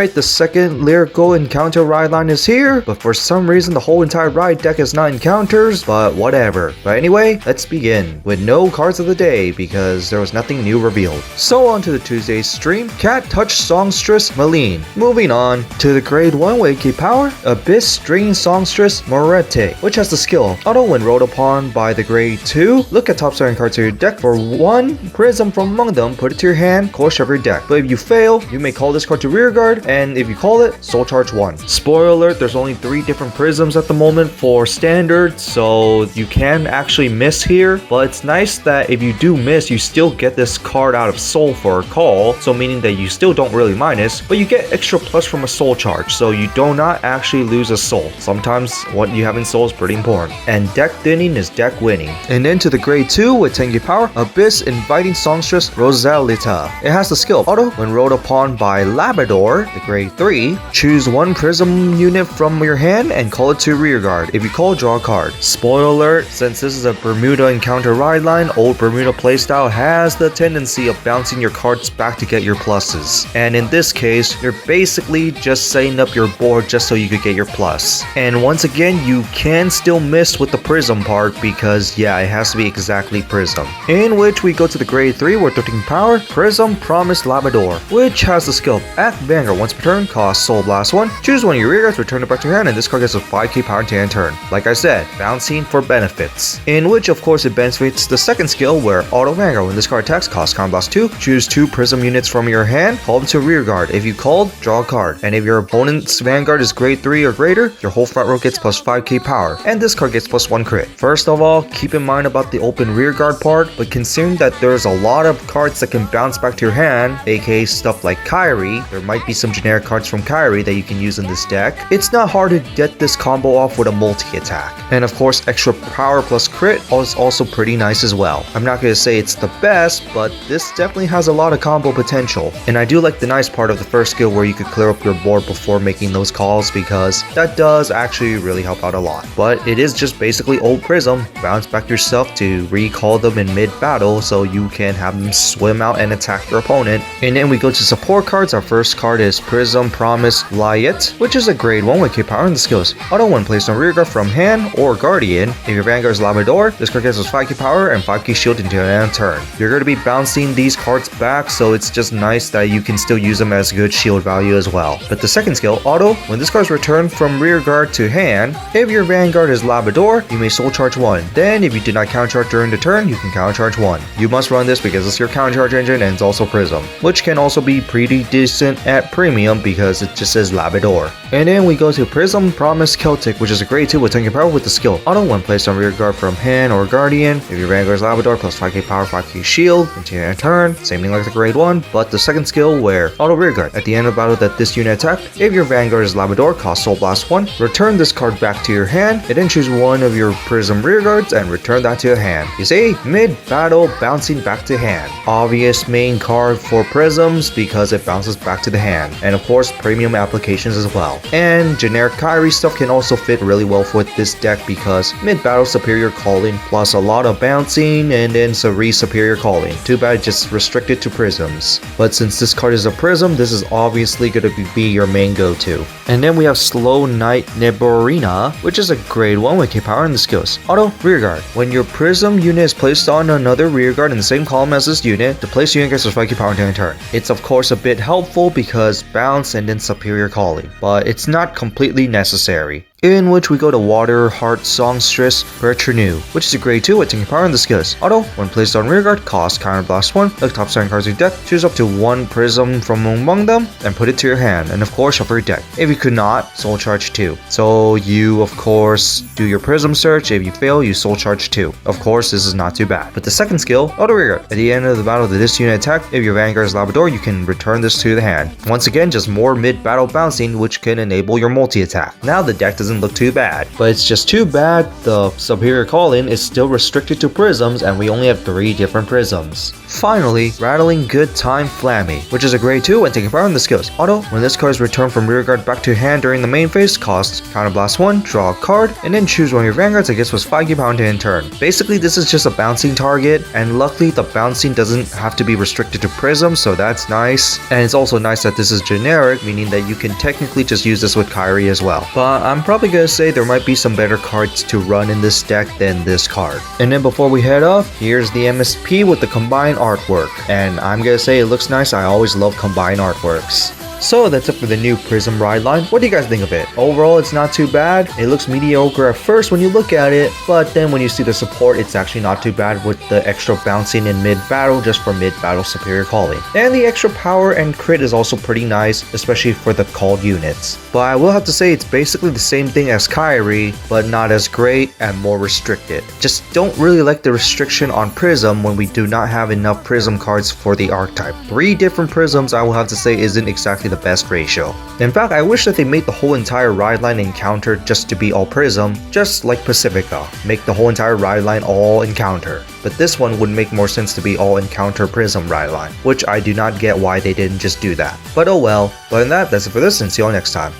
Alright, the second lyrical encounter ride line is here, but for some reason the whole entire ride deck has 9 encounters, but whatever. But anyway, let's begin with no cards of the day because there was nothing new revealed. So on to the Tuesday's stream, Cat Touch Songstress Maline. Moving on to the grade 1 Wiki Power, Abyss String Songstress Morete, which has the skill Auto when rolled upon by the grade 2. Look at top 7 cards of your deck for 1 prism from among them, put it to your hand, core shuffle your deck. But if you fail, you may call this card to rear guard, and if you call it, soul charge 1. Spoiler alert, there's only 3 different prisms at the moment for standard, so you can actually miss here, but it's nice that if you do miss, you still get this card out of soul for a call, so meaning that you still don't really minus, but you get extra plus from a soul charge, so you do not actually lose a soul. Sometimes what you have in soul is pretty important. And deck thinning is deck winning. And then to the grade 2 with 10k power, Abyss Inviting Songstress Rosalita. It has the skill Auto when rolled upon by Labrador, the grade 3, choose 1 prism unit from your hand and call it to rear guard. If you call, draw a card. Spoiler alert, since this is a Bermuda encounter ride line, old Bermuda playstyle has the tendency of bouncing your cards back to get your pluses. And in this case, you're basically just setting up your board just so you could get your plus. And once again, you can still miss with the prism part because yeah, it has to be exactly prism. In which we go to the grade 3 with 13 power, Prism Promised Labrador, which has the skill at Vanguard once per turn, cost Soul Blast 1, choose one of your rear guards, return it back to your hand, and this card gets a 5k power to end turn. Like I said, bouncing for benefits. In which of course it benefits the second skill where Auto Vanguard, when this card attacks, cost Counter Blast 2, choose 2 prism units from your hand, call them to rear guard. If you called, draw a card. And if your opponent's Vanguard is grade 3 or greater, your whole front row gets plus 5k power, and this card gets plus 1 crit. First of all, keep in mind about the open rear guard part, but considering that there's a lot of cards that can bounce back to your hand, aka stuff like Kairi, there might be some generic cards from Kairi that you can use in this deck, it's not hard to get this combo off with a multi-attack. And of course, extra power plus crit is also pretty nice as well. I'm not going to say it's the best, but this definitely has a lot of combo potential. And I do like the nice part of the first skill where you could clear up your board before making those calls because that does actually really help out a lot. But it is just basically old prism, bounce back yourself to recall them in mid-battle so you can have them swim out and attack your opponent. And then we go to support cards. Our first card is Prism Promise Lyet, which is a grade 1 with K power and the skills Auto when placed on rear guard from hand or guardian. If your Vanguard is Labrador, this card gets us 5k power and 5k shield until the end of turn. You're going to be bouncing these cards back, so it's just nice that you can still use them as good shield value as well. But the second skill, Auto, when this card is returned from rear guard to hand, if your Vanguard is Labrador, you may soul charge 1. Then if you did not counter charge during the turn, you can counter charge 1. You must run this because it's your counter charge engine and it's also prism, which can also be pretty decent at premium because it just says Labrador. And then we go to Prism Promise Celtic, which is a grade 2 with 10k power with the skill Auto when placed on rear guard from hand or guardian. If your Vanguard is Labrador, plus 5k power, 5k shield until your turn. Same thing like the grade 1, but the second skill where Auto rear guard. At the end of battle that this unit attacked, if your Vanguard is Labrador, cost Soul Blast 1, return this card back to your hand, and then choose one of your Prism rear guards and return that to your hand. You see, mid-battle bouncing back to hand. Obvious main card for Prisms because it bounces back to the hand, and of course premium applications as well. And generic Kairi stuff can also fit really well with this deck because mid-battle superior calling plus a lot of bouncing and then Cerise superior calling. Too bad just restricted to prisms. But since this card is a prism, this is obviously going to be your main go-to. And then we have Slow Knight Neborina, which is a grade 1 with K power and the skills Auto rear guard. When your prism unit is placed on another rear guard in the same column as this unit, the place unit gets a 5k power during turn. It's of course a bit helpful because bounce and then superior calling, but it's not completely necessary. In which we go to Water Heart Songstress Bertranu, which is a grade 2 with 10k power and the skills Auto when placed on rear guard, cost Counter Blast 1, look top 7 cards in your deck, choose up to 1 prism from among them and put it to your hand, and of course shuffle your deck. If you could not, soul charge 2. So you of course do your prism search. If you fail, you soul charge 2. Of course this is not too bad. But the second skill, Auto rear guard. At the end of the battle that this unit attacked, if your Vanguard is Labrador, you can return this to the hand. Once again, just more mid-battle bouncing which can enable your multi-attack. Now the deck doesn't doesn't look too bad. But it's just too bad the Superior Calling is still restricted to prisms and we only have 3 different prisms. Finally, Rattling Good Time Flammy, which is a grade 2 when taking power on the skills. Auto, when this card is returned from rear guard back to hand during the main phase, costs Counterblast 1, draw a card, and then choose one of your Vanguards that gets plus 5 pound in turn. Basically, this is just a bouncing target, and luckily the bouncing doesn't have to be restricted to prism, so that's nice. And it's also nice that this is generic, meaning that you can technically just use this with Kairi as well. But I'm probably gonna say there might be some better cards to run in this deck than this card. And then before we head off, here's the MSP with the combined artwork. And I'm gonna say it looks nice. I always love combined artworks. So that's it for the new Prism ride line. What do you guys think of it? Overall, it's not too bad. It looks mediocre at first when you look at it, but then when you see the support, it's actually not too bad with the extra bouncing in mid-battle just for mid-battle Superior Calling. And the extra power and crit is also pretty nice, especially for the called units. But I will have to say it's basically the same thing as Kairi, but not as great and more restricted. Just don't really like the restriction on Prism when we do not have enough Prism cards for the archetype. 3 different Prisms I will have to say isn't exactly the best ratio. In fact, I wish that they made the whole entire ride line encounter just to be all prism, just like Pacifica. Make the whole entire ride line all encounter. But this one would make more sense to be all encounter prism ride line, which I do not get why they didn't just do that. But oh well. Other than that, that's it for this and see you all next time.